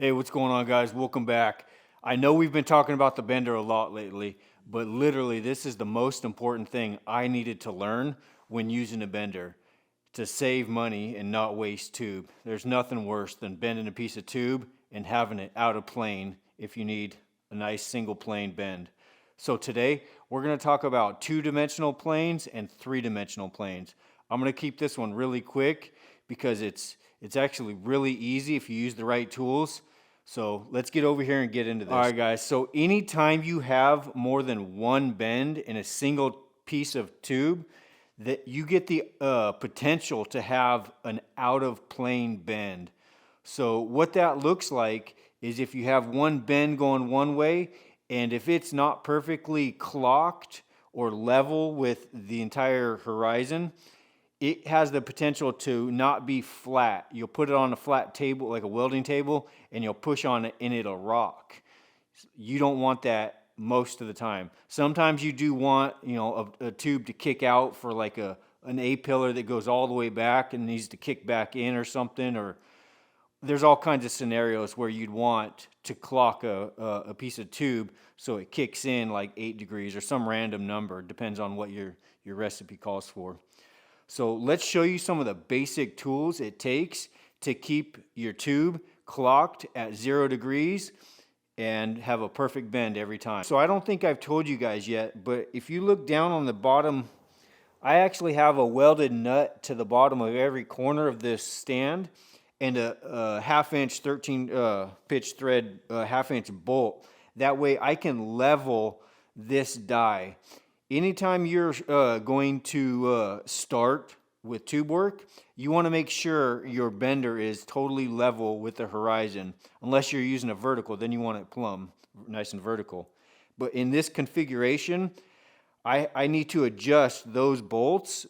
Hey, what's going on, guys? Welcome back. I know we've been talking about the bender a lot lately, but literally this is the most important thing I needed to learn when using a bender to save money and not waste tube. There's nothing worse than bending a piece of tube and having it out of plane if you need a nice single plane bend. So today we're going to talk about two-dimensional planes and three-dimensional planes. I'm going to keep this one really quick because it's actually really easy if you use the right tools. So let's get over here and get into this. All right, guys. So anytime you have more than one bend in a single piece of tube, that you get the potential to have an out of plane bend. So what that looks like is if you have one bend going one way, and if it's not perfectly clocked or level with the entire horizon, it has the potential to not be flat. You'll put it on a flat table, like a welding table, and you'll push on it and it'll rock. You don't want that most of the time. Sometimes you do want, a tube to kick out for like an A-pillar that goes all the way back and needs to kick back in or something, or there's all kinds of scenarios where you'd want to clock a piece of tube so it kicks in like 8 degrees or some random number. Depends on what your recipe calls for. So let's show you some of the basic tools it takes to keep your tube clocked at 0 degrees and have a perfect bend every time. So I don't think I've told you guys yet, but if you look down on the bottom, I actually have a welded nut to the bottom of every corner of this stand and a half-inch 13 pitch thread half-inch bolt. That way I can level this die. Anytime you're going to start with tube work, you want to make sure your bender is totally level with the horizon. Unless you're using a vertical, then you want it plumb, nice and vertical. But in this configuration, I need to adjust those bolts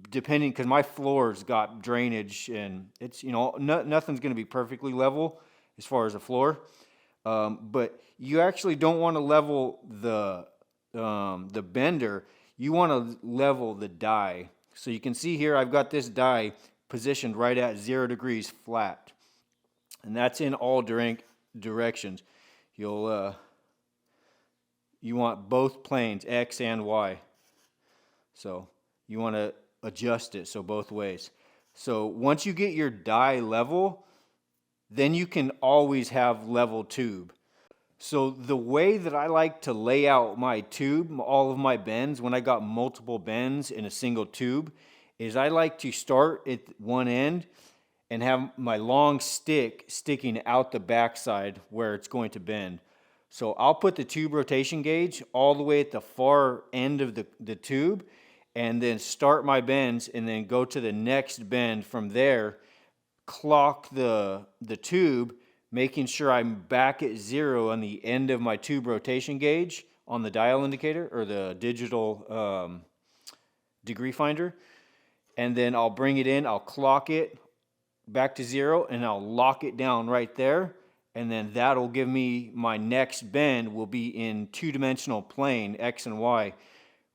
depending, because my floor's got drainage and it's, nothing's going to be perfectly level as far as the floor. But you actually don't want to level the bender. You want to level the die. So you can see here I've got this die positioned right at 0 degrees flat, and that's in all directions. You want both planes, X and Y. So you want to adjust it so both ways. So once you get your die level, then you can always have level tube. So the way that I like to lay out my tube, all of my bends, when I got multiple bends in a single tube, is I like to start at one end and have my long stick sticking out the backside where it's going to bend. So I'll put the tube rotation gauge all the way at the far end of the tube and then start my bends and then go to the next bend from there, clock the tube, making sure I'm back at 0 on the end of my tube rotation gauge on the dial indicator or the digital degree finder. And then I'll bring it in, I'll clock it back to 0, and I'll lock it down right there. And then that'll give me my next bend will be in two-dimensional plane, X and Y,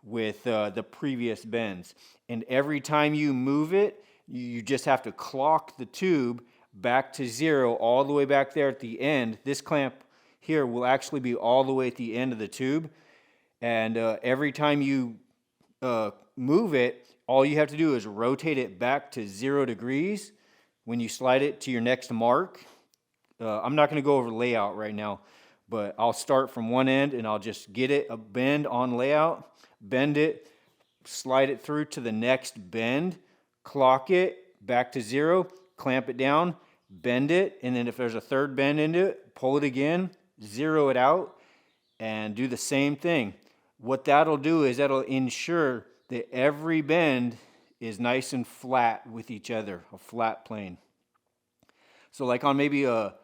with the previous bends. And every time you move it, you just have to clock the tube back to 0 all the way back there at the end. This clamp here will actually be all the way at the end of the tube, and every time you move it, all you have to do is rotate it back to 0 degrees when you slide it to your next mark. I'm not going to go over layout right now, but I'll start from one end and I'll just get it a bend on layout, bend it, slide it through to the next bend, clock it back to 0, clamp it down, bend it, and then if there's a third bend into it, pull it again, 0 it out, and do the same thing. What that'll do is that'll ensure that every bend is nice and flat with each other, a flat plane. So like on maybe a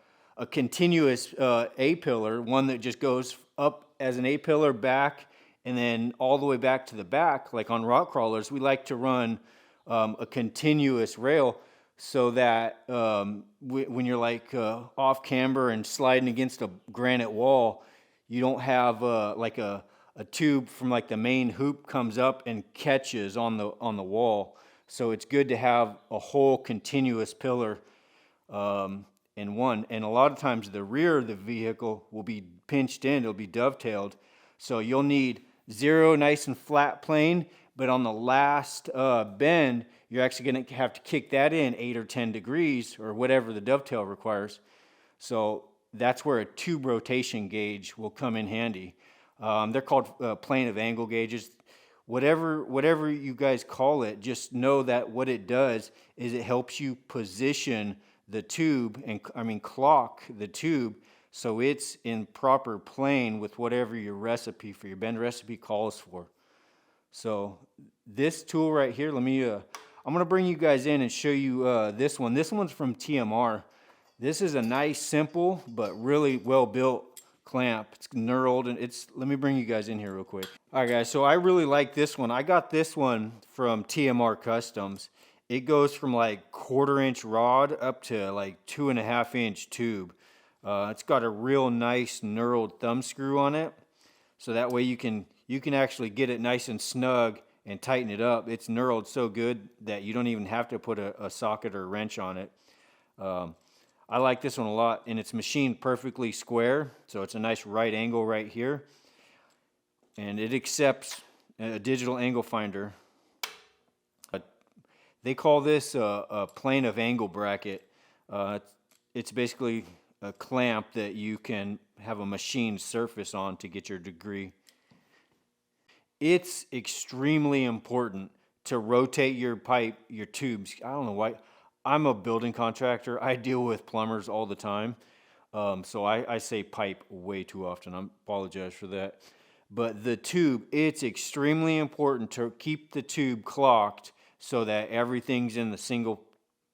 continuous A-pillar, one that just goes up as an A-pillar back and then all the way back to the back, like on rock crawlers, we like to run a continuous rail so that when you're like off camber and sliding against a granite wall, you don't have like a tube from like the main hoop comes up and catches on the wall. So it's good to have a whole continuous pillar in one. And a lot of times the rear of the vehicle will be pinched in, it'll be dovetailed. So you'll need zero, nice and flat plane, but on the last bend, you're actually going to have to kick that in 8 or 10 degrees or whatever the dovetail requires. So that's where a tube rotation gauge will come in handy. They're called plane of angle gauges. Whatever you guys call it, just know that what it does is it helps you position the tube, and clock the tube so it's in proper plane with whatever your recipe for your bend recipe calls for. So this tool right here, I'm going to bring you guys in and show you this one. This one's from TMR. This is a nice, simple, but really well-built clamp. It's knurled, and let me bring you guys in here real quick. All right, guys, so I really like this one. I got this one from TMR Customs. It goes from like 1/4-inch rod up to like 2.5-inch tube. It's got a real nice knurled thumb screw on it, so that way you can actually get it nice and snug and tighten it up. It's knurled so good that you don't even have to put a socket or a wrench on it. I like this one a lot, and it's machined perfectly square, so it's a nice right angle right here, and it accepts a digital angle finder. They call this a plane of angle bracket. It's basically a clamp that you can have a machined surface on to get your degree. It's extremely important to rotate your pipe, your tubes. I don't know why. I'm a building contractor. I deal with plumbers all the time. So I say pipe way too often. I apologize for that. But the tube, it's extremely important to keep the tube clocked so that everything's in the single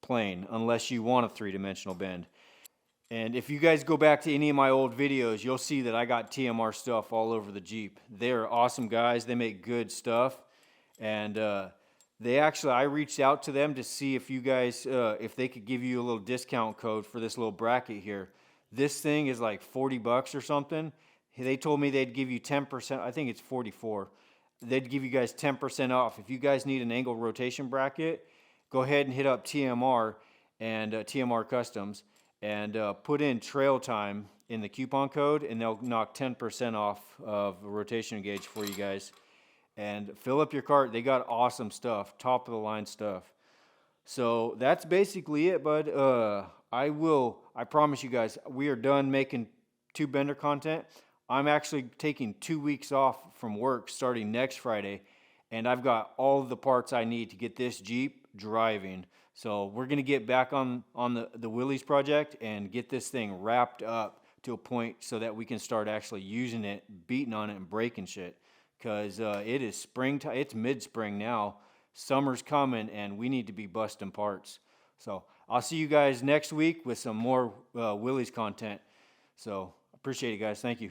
plane, unless you want a 3-dimensional bend. And if you guys go back to any of my old videos, you'll see that I got TMR stuff all over the Jeep. They're awesome guys. They make good stuff. And I reached out to them to see if you guys, if they could give you a little discount code for this little bracket here. This thing is like $40 or something. They told me they'd give you 10%. I think it's 44. They'd give you guys 10% off. If you guys need an angle rotation bracket, go ahead and hit up TMR and TMR Customs and put in trail time in the coupon code, and they'll knock 10% off of the rotation gauge for you guys. And fill up your cart. They got awesome stuff, top of the line stuff. So that's basically it, bud. I promise you guys, we are done making tube bender content. I'm actually taking 2 weeks off from work starting next Friday, and I've got all of the parts I need to get this Jeep driving. So we're going to get back on the Willys project and get this thing wrapped up to a point so that we can start actually using it, beating on it, and breaking shit. Because it is springtime. It's mid-spring now. Summer's coming, and we need to be busting parts. So I'll see you guys next week with some more Willys content. So appreciate it, guys. Thank you.